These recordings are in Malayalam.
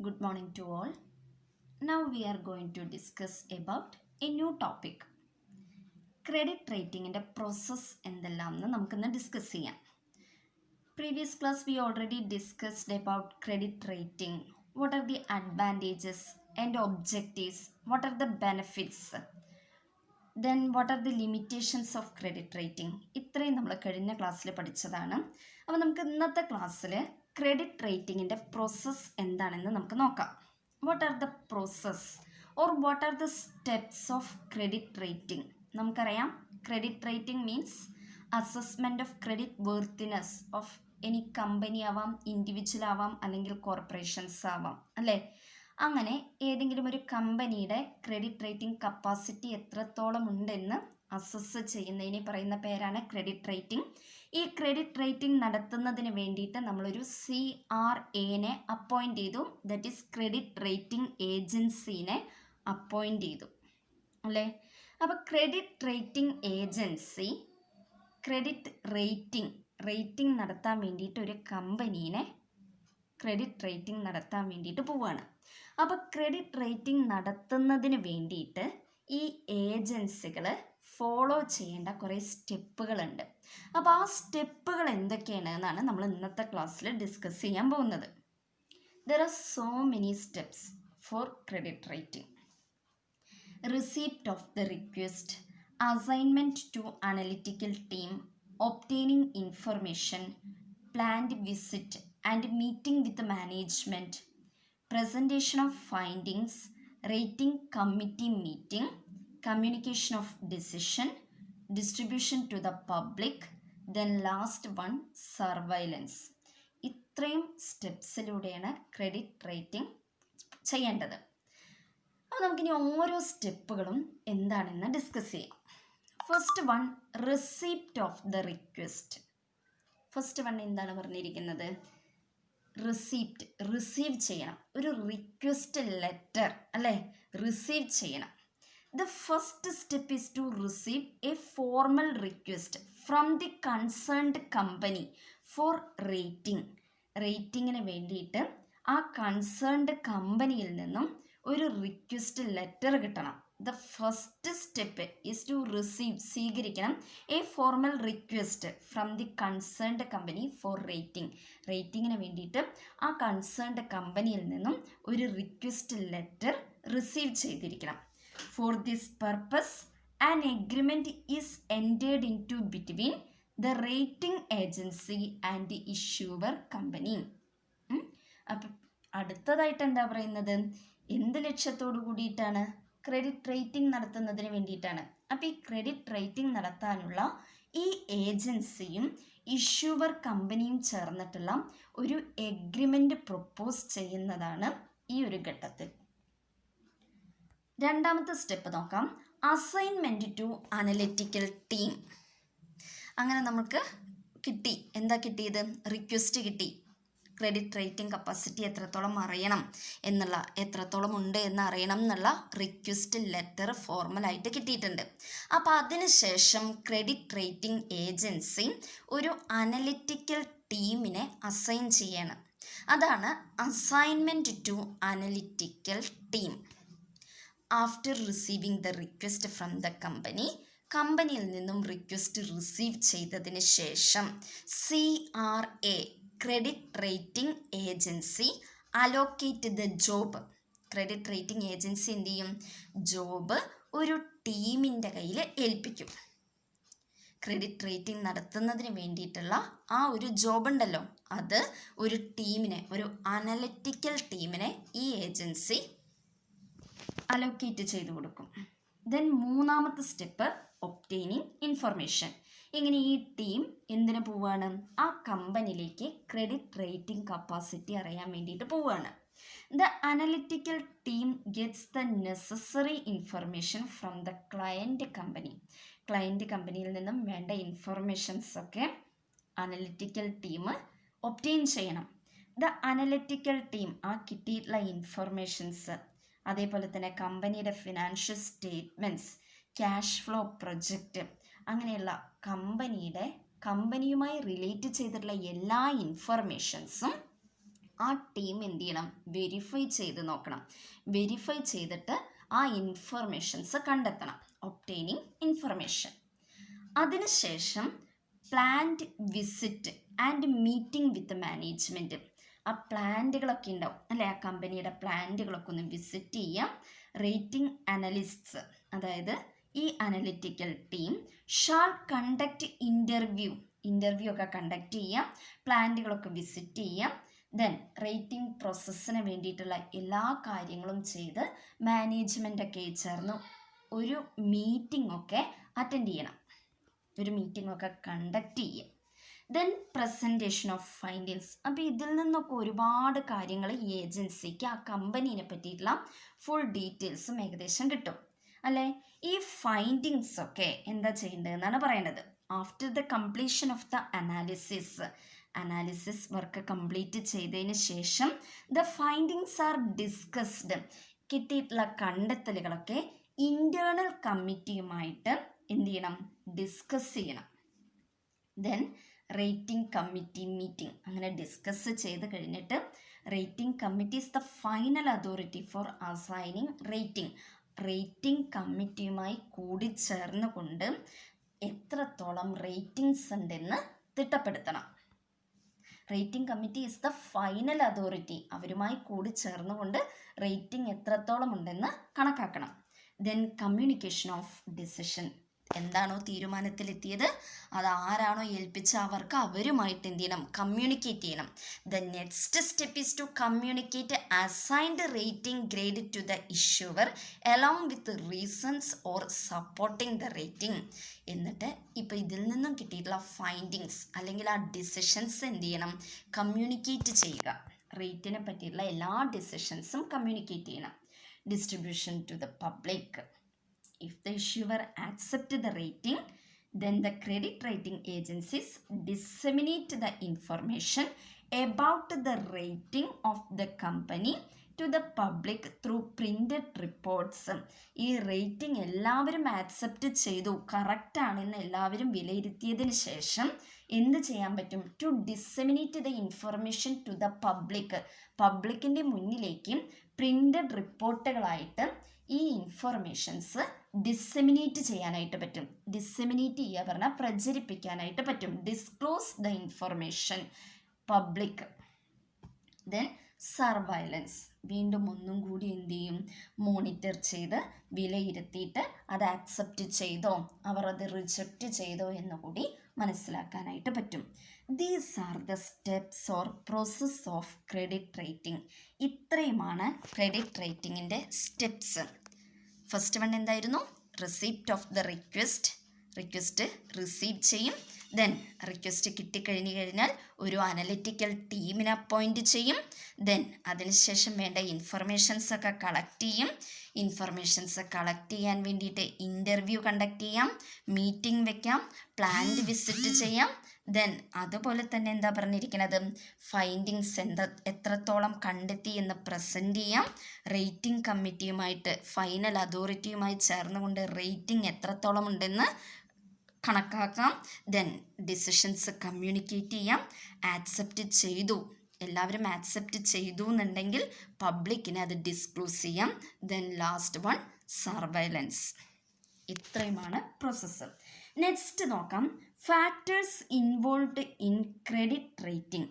Good morning to all. Now we are going to discuss about a new topic. Credit rating in the process എന്തെല്ലാമെന്ന് നമുക്കിന്ന് ഡിസ്കസ് ചെയ്യാം. Previous class we already discussed about credit rating. What are the advantages and objectives? What are the benefits? Then what are the limitations of credit rating? ഇത്രയും നമ്മൾ കഴിഞ്ഞ ക്ലാസ്സിൽ പഠിച്ചതാണ്. അപ്പോൾ നമുക്ക് ഇന്നത്തെ ക്ലാസ്സിൽ ക്രെഡിറ്റ് റേറ്റിംഗിൻ്റെ പ്രോസസ്സ് എന്താണെന്ന് നമുക്ക് നോക്കാം. What are the process or what are the steps of credit rating? നമുക്കറിയാം credit rating means assessment of credit worthiness of any company ആവാം, ഇൻഡിവിജ്വൽ ആവാം, അല്ലെങ്കിൽ കോർപ്പറേഷൻസ് ആവാം, അല്ലേ? അങ്ങനെ ഏതെങ്കിലും ഒരു കമ്പനിയുടെ ക്രെഡിറ്റ് റേറ്റിംഗ് കപ്പാസിറ്റി എത്രത്തോളം ഉണ്ടെന്ന് അസസ് ചെയ്യുന്നതിന് പറയുന്ന പേരാണ് ക്രെഡിറ്റ് റേറ്റിംഗ്. ഈ ക്രെഡിറ്റ് റേറ്റിംഗ് നടത്തുന്നതിന് വേണ്ടിയിട്ട് നമ്മളൊരു CRAനെ അപ്പോയിൻ്റ് ചെയ്തു, ദറ്റ് ഈസ് ക്രെഡിറ്റ് റേറ്റിംഗ് ഏജൻസീനെ അപ്പോയിൻ്റ് ചെയ്തു, അല്ലേ? അപ്പോൾ credit rating agency credit rating നടത്താൻ വേണ്ടിയിട്ട് ഒരു കമ്പനീനെ ക്രെഡിറ്റ് റേറ്റിംഗ് നടത്താൻ വേണ്ടിയിട്ട് പോവുകയാണ്. അപ്പോൾ ക്രെഡിറ്റ് റേറ്റിംഗ് നടത്തുന്നതിന് വേണ്ടിയിട്ട് ഈ ഏജൻസികൾ ഫോളോ ചെയ്യേണ്ട കുറേ സ്റ്റെപ്പുകളുണ്ട്. അപ്പോൾ ആ സ്റ്റെപ്പുകൾ എന്തൊക്കെയാണ് എന്നാണ് നമ്മൾ ഇന്നത്തെ ക്ലാസ്സിൽ ഡിസ്കസ് ചെയ്യാൻ പോകുന്നത്. There are so many steps four credit rating. Receipt of the request, assignment to analytical team, obtaining information, planned visit and meeting with the management, presentation of findings, rating committee meeting, communication of decision, distribution to the public, then last one surveillance. ഇത്രയും സ്റ്റെപ്സിലൂടെയാണ് ക്രെഡിറ്റ് റേറ്റിംഗ് ചെയ്യേണ്ടത്. അപ്പോൾ നമുക്കിനി ഓരോ സ്റ്റെപ്പുകളും എന്താണെന്ന് ഡിസ്കസ് ചെയ്യാം. First one, receipt of the request. First one എന്താണ് പറഞ്ഞിരിക്കുന്നത്? റിസീപ്റ്റ്, റിസീവ് ചെയ്യണം. ഒരു റിക്വസ്റ്റ് ലെറ്റർ, അല്ലേ, റിസീവ് ചെയ്യണം. The first step is to receive a formal request from the concerned company for rating. റേറ്റിങ്ങിന് വേണ്ടിയിട്ട് ആ കൺസേൺഡ് കമ്പനിയിൽ നിന്നും ഒരു റിക്വസ്റ്റ് ലെറ്റർ കിട്ടണം. The first step is to receive, സ്വീകരിക്കണം, a formal request from the concerned company for rating. റേറ്റിങ്ങിന് വേണ്ടിയിട്ട് ആ കൺസേൺഡ് കമ്പനിയിൽ നിന്നും ഒരു റിക്വസ്റ്റ് ലെറ്റർ റിസീവ് ചെയ്തിരിക്കണം. For this purpose an agreement is entered into between the rating agency and the issuer company. അപ്പം അടുത്തതായിട്ട് എന്താ പറയുന്നത്? എന്ത് ലക്ഷ്യത്തോടു കൂടിയിട്ടാണ്? ക്രെഡിറ്റ് റേറ്റിംഗ് നടത്തുന്നതിന് വേണ്ടിയിട്ടാണ്. അപ്പോൾ ഈ ക്രെഡിറ്റ് റേറ്റിംഗ് നടത്താനുള്ള ഈ ഏജൻസിയും ഇഷ്യൂവർ കമ്പനിയും ചേർന്നിട്ടുള്ള ഒരു എഗ്രിമെൻ്റ് പ്രൊപ്പോസ് ചെയ്യുന്നതാണ് ഈ ഒരു ഘട്ടത്തിൽ. രണ്ടാമത്തെ സ്റ്റെപ്പ് നോക്കാം, അസൈൻമെൻറ്റ് ടു അനലിറ്റിക്കൽ ടീം. അങ്ങനെ നമുക്ക് കിട്ടി, എന്താ കിട്ടിയത്? റിക്വസ്റ്റ് കിട്ടി. ക്രെഡിറ്റ് റേറ്റിംഗ് കപ്പാസിറ്റി എത്രത്തോളം അറിയണം എന്നുള്ള, എത്രത്തോളം ഉണ്ട് എന്ന് അറിയണം എന്നുള്ള റിക്വസ്റ്റ് ലെറ്റർ ഫോർമലായിട്ട് കിട്ടിയിട്ടുണ്ട്. അപ്പോൾ അതിനുശേഷം ക്രെഡിറ്റ് റേറ്റിംഗ് ഏജൻസി ഒരു അനലിറ്റിക്കൽ ടീമിനെ അസൈൻ ചെയ്യണം. അതാണ് assignment to analytical team. After receiving the request from the company, കമ്പനിയിൽ നിന്നും റിക്വസ്റ്റ് റിസീവ് ചെയ്തതിന് ശേഷം CRA credit rating agency allocate the job. Credit rating agency എന്ത് ചെയ്യും? ജോബ് ഒരു ടീമിൻ്റെ കയ്യിൽ ഏൽപ്പിക്കും. ക്രെഡിറ്റ് റേറ്റിംഗ് നടത്തുന്നതിന് വേണ്ടിയിട്ടുള്ള ആ ഒരു ജോബ് ഉണ്ടല്ലോ, അത് ഒരു ടീമിനെ, ഒരു അനലിറ്റിക്കൽ ടീമിനെ ഈ ഏജൻസി അലോക്കേറ്റ് ചെയ്തു കൊടുക്കും. ദെൻ മൂന്നാമത്തെ സ്റ്റെപ്പ്, ഒബ്റ്റെയിനിങ് ഇൻഫർമേഷൻ. ഇങ്ങനെ ഈ ടീം എന്തിനു പോവുകയാണ്? ആ കമ്പനിയിലേക്ക് ക്രെഡിറ്റ് റേറ്റിംഗ് കപ്പാസിറ്റി അറിയാൻ വേണ്ടിയിട്ട് പോവുകയാണ്. The analytical team gets the necessary information from the client company. Client കമ്പനിയിൽ നിന്നും വേണ്ട ഇൻഫർമേഷൻസ് ഒക്കെ അനലിറ്റിക്കൽ ടീം ഒബ്റ്റെയിൻ ചെയ്യണം. ദ അനലിറ്റിക്കൽ ടീം ആ കിട്ടിയിട്ടുള്ള ഇൻഫർമേഷൻസ്, അതേപോലെ തന്നെ കമ്പനിയുടെ financial statements, cash flow project, അങ്ങനെയുള്ള കമ്പനിയുമായി റിലേറ്റ് ചെയ്തിട്ടുള്ള എല്ലാ ഇൻഫർമേഷൻസും ആ ടീം എന്ത് ചെയ്യണം, വെരിഫൈ ചെയ്ത് നോക്കണം. വെരിഫൈ ചെയ്തിട്ട് ആ ഇൻഫർമേഷൻസ് കണ്ടെത്തണം. Obtaining information. അതിനുശേഷം plant visit and meeting with management. ആ പ്ലാന്റുകളൊക്കെ ഉണ്ടാവും അല്ലെ, ആ കമ്പനിയുടെ പ്ലാന്റുകളൊക്കെ ഒന്ന് വിസിറ്റ് ചെയ്യാം. റേറ്റിംഗ് അനലിസ്റ്റ്സ്, അതായത് ഈ analytical team shall conduct interview ഒക്കെ കണ്ടക്ട് ചെയ്യാം, പ്ലാന്റുകളൊക്കെ വിസിറ്റ് ചെയ്യാം. ദെൻ റേറ്റിംഗ് പ്രോസസ്സിന് വേണ്ടിയിട്ടുള്ള എല്ലാ കാര്യങ്ങളും ചെയ്ത് മാനേജ്മെൻ്റൊക്കെ ചേർന്ന് ഒരു മീറ്റിംഗ് ഒക്കെ അറ്റൻഡ് ചെയ്യണം, ഒരു മീറ്റിംഗ് ഒക്കെ കണ്ടക്ട് ചെയ്യും. Then presentation of findings. അപ്പോൾ ഇതിൽ നിന്നൊക്കെ ഒരുപാട് കാര്യങ്ങൾ ഈ ഏജൻസിക്ക് ആ കമ്പനീനെ പറ്റിയിട്ടുള്ള ഫുൾ ഡീറ്റെയിൽസും ഏകദേശം കിട്ടും അല്ലേ. ഈ ഫൈൻഡിങ്സ് ഒക്കെ എന്താ ചെയ്യേണ്ടതെന്നാണ് പറയുന്നത്. After the completion of the analysis work complete ചെയ്തതിന് ശേഷം ദ ഫൈൻഡിങ്സ് ആർ ഡിസ്കസ്ഡ്. കിട്ടിയിട്ടുള്ള കണ്ടെത്തലുകളൊക്കെ ഇൻറ്റേർണൽ കമ്മിറ്റിയുമായിട്ട് എന്ത് ചെയ്യണം, ഡിസ്കസ് ചെയ്യണം. Then rating committee meeting. അങ്ങനെ ഡിസ്കസ് ചെയ്ത് കഴിഞ്ഞിട്ട് rating committee is the final authority for assigning rating. Rating കമ്മിറ്റിയുമായി കൂടിച്ചേർന്നുകൊണ്ട് എത്രത്തോളം റേറ്റിംഗ്സ് ഉണ്ടെന്ന് തിട്ടപ്പെടുത്തണം. Rating committee is the final authority. അവരുമായി കൂടിച്ചേർന്നുകൊണ്ട് റേറ്റിംഗ് എത്രത്തോളം ഉണ്ടെന്ന് കണക്കാക്കണം. Then communication of decision. എന്താണോ തീരുമാനത്തിലെത്തിയത് അത് ആരാണോ ഏൽപ്പിച്ച അവർക്ക് അവരുമായിട്ട് എന്ത് ചെയ്യണം, കമ്മ്യൂണിക്കേറ്റ് ചെയ്യണം. The next step is to communicate assigned rating grade to the issuer along with reasons or supporting the rating. എന്നിട്ട് ഇപ്പോൾ ഇതിൽ നിന്നും കിട്ടിയിട്ടുള്ള ഫൈൻഡിങ്സ് അല്ലെങ്കിൽ ആ ഡിസിഷൻസ് എന്ത് ചെയ്യണം, കമ്മ്യൂണിക്കേറ്റ് ചെയ്യുക. റേറ്റിനെ പറ്റിയിട്ടുള്ള എല്ലാ ഡിസിഷൻസും കമ്മ്യൂണിക്കേറ്റ് ചെയ്യണം. Distribution to the public. If the issuer accepts the rating, then the credit rating agencies disseminate the information about the rating of the company to the public through printed reports. ഈ റേറ്റിംഗ് എല്ലാവരും ആക്സെപ്റ്റ് ചെയ്തു, കറക്റ്റ് ആണെന്ന് എല്ലാവരും വിലയിരുത്തിയതിന് ശേഷം എന്ത് ചെയ്യാൻ പറ്റും, to disseminate the information to the public. പബ്ലിക്കിൻ്റെ മുന്നിലേക്ക് പ്രിൻറ്റഡ് റിപ്പോർട്ടുകളായിട്ട് ഈ ഇൻഫർമേഷൻസ് ഡിസെമിനേറ്റ് ചെയ്യാനായിട്ട് പറ്റും. ഡിസെമിനേറ്റ് ചെയ്യുക പറഞ്ഞാൽ പ്രചരിപ്പിക്കാനായിട്ട് പറ്റും. Disclose the information public. Then surveillance. വീണ്ടും ഒന്നും കൂടി എന്ത് ചെയ്യും, മോണിറ്റർ ചെയ്ത് വിലയിരുത്തിയിട്ട് അത് ആക്സെപ്റ്റ് ചെയ്തോ അവർ അത് റിജക്റ്റ് ചെയ്തോ എന്നുകൂടി മനസ്സിലാക്കാനായിട്ട് പറ്റും. These are the steps or process of credit rating. ഇത്രയുമാണ് ക്രെഡിറ്റ് റേറ്റിംഗിൻ്റെ സ്റ്റെപ്സ്. ഫസ്റ്റ് വൺ എന്തായിരുന്നു, receipt of the request receive ചെയ്യും. ദെൻ റിക്വസ്റ്റ് കിട്ടിക്കഴിഞ്ഞു കഴിഞ്ഞാൽ ഒരു അനലിറ്റിക്കൽ ടീമിനെ അപ്പോയിൻറ്റ് ചെയ്യും. ദെൻ അതിനുശേഷം വേണ്ട ഇൻഫർമേഷൻസ് ഒക്കെ കളക്ട് ചെയ്യും. ഇൻഫർമേഷൻസ് കളക്ട് ചെയ്യാൻ വേണ്ടിയിട്ട് ഇൻ്റർവ്യൂ കണ്ടക്ട് ചെയ്യാം, മീറ്റിംഗ് വെക്കാം, പ്ലാന്റ് വിസിറ്റ് ചെയ്യാം. ദെൻ അതുപോലെ തന്നെ എന്താ പറഞ്ഞിരിക്കുന്നത്, ഫൈൻഡിങ്സ് എത്രത്തോളം കണ്ടെത്തി എന്ന് പ്രസൻറ്റ് ചെയ്യാം. റേറ്റിംഗ് കമ്മിറ്റിയുമായിട്ട് ഫൈനൽ അതോറിറ്റിയുമായി ചേർന്നുകൊണ്ട് റേറ്റിംഗ് എത്രത്തോളം ഉണ്ടെന്ന് കണക്കാക്കാം. ദെൻ ഡിസിഷൻസ് കമ്മ്യൂണിക്കേറ്റ് ചെയ്യാം. ആക്സെപ്റ്റ് ചെയ്തു, എല്ലാവരും ആക്സെപ്റ്റ് ചെയ്തു എന്നുണ്ടെങ്കിൽ പബ്ലിക്കിനെ അത് ഡിസ്ക്ലോസ് ചെയ്യാം. Then last one surveillance. ഇത്രയുമാണ് പ്രോസസ്സ്. നെക്സ്റ്റ് നോക്കാം, factors involved in credit rating.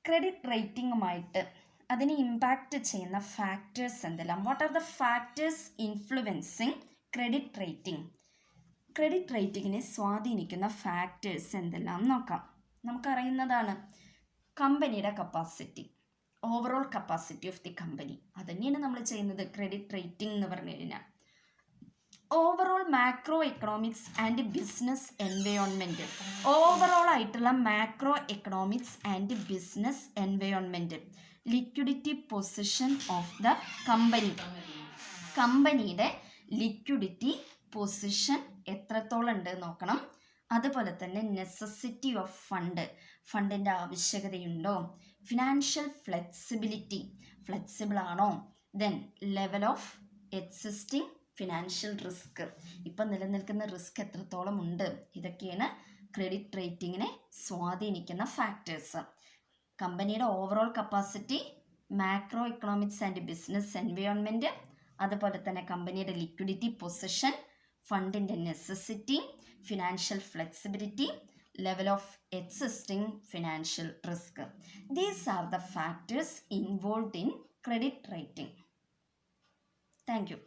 Credit റേറ്റിംഗുമായിട്ട് അതിനെ ഇമ്പാക്റ്റ് ചെയ്യുന്ന ഫാക്ടേഴ്സ് എന്തെല്ലാം? What are the factors influencing credit rating? Credit റേറ്റിങ്ങിനെ സ്വാധീനിക്കുന്ന ഫാക്ടേഴ്സ് എന്തെല്ലാം നോക്കാം. നമുക്കറിയുന്നതാണ് കമ്പനിയുടെ capacity, overall capacity of the company. അതുതന്നെയാണ് നമ്മൾ ചെയ്യുന്നത് ക്രെഡിറ്റ് റേറ്റിംഗ് എന്ന് പറഞ്ഞു കഴിഞ്ഞാൽ. Overall macro economics and business environment. Overall ആയിട്ടുള്ള macro economics and business environment. Liquidity position of the company. കമ്പനിയുടെ ലിക്വിഡിറ്റി പൊസിഷൻ എത്രത്തോളം ഉണ്ട് നോക്കണം. അതുപോലെ തന്നെ നെസസിറ്റി ഓഫ് ഫണ്ടിൻ്റെ ആവശ്യകതയുണ്ടോ? ഫിനാൻഷ്യൽ ഫ്ലെക്സിബിലിറ്റി, ഫ്ലെക്സിബിൾ ആണോ? Then level of existing financial risk, ഇപ്പം നിലനിൽക്കുന്ന റിസ്ക് എത്രത്തോളം ഉണ്ട്. ഇതൊക്കെയാണ് ക്രെഡിറ്റ് റേറ്റിങ്ങിനെ സ്വാധീനിക്കുന്ന ഫാക്ടേഴ്സ്. കമ്പനിയുടെ overall capacity, macro economics and business environment, അതുപോലെ തന്നെ കമ്പനിയുടെ ലിക്വിഡിറ്റി പൊസിഷൻ, ഫണ്ടിൻ്റെ necessity, financial flexibility, level of existing financial risk. These are the factors involved in credit rating. Thank you.